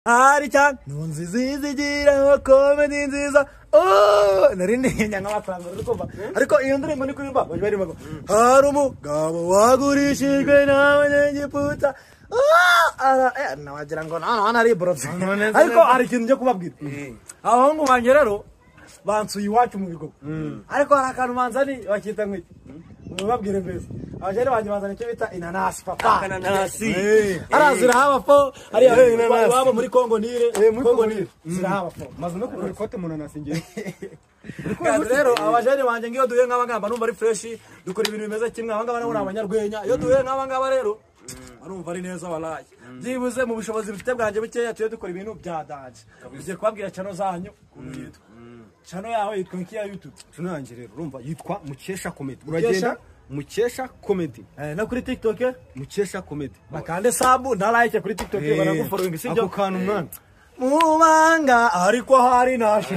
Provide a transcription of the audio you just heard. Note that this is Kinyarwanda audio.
Ari cyane nunzizigira comedy nziza narinde nyanga batanga rukumva ariko iyo ndirimbo ni kuririmba baje barimo hari umugabo wagurishijwe n'abanyegiputa nawagira ngo nana ari borofi ariko ari kintu cyo kubabwira abahungu banje rero bansuye iwacu mu bigo ariko hari akantu manzani bakita ngo mubabwire mbese abajere banje bazana icyo bita inanasi papa inanasi arazira haba po ari wabo muri Kongo Nile Kongo Nile zira haba po maze no kugura ikote mu nanasi ngiye rero abajere banje ngiyo duye nk'abangaba numva ari fresh dukora ibintu bimeze kimwe abangaba nabo abanyarwenya iyo duye nk'abangaba rero arumva ari neza walaye byibuze mu bushobozi bufite bwanje bukeya tuye dukora ibintu bya danje ugiye kubabwira channel zanyu yitwa channel yawe yitwa iki ya YouTube tunange rero urumva yitwa Mukesha Comedy uragenda Mukesha Comedy no kuri TikTok Mukesha Comedy bakande sabu na like kuri TikTok banagufollowing sibyo ako kantu mwana mubanga ariko hari nashe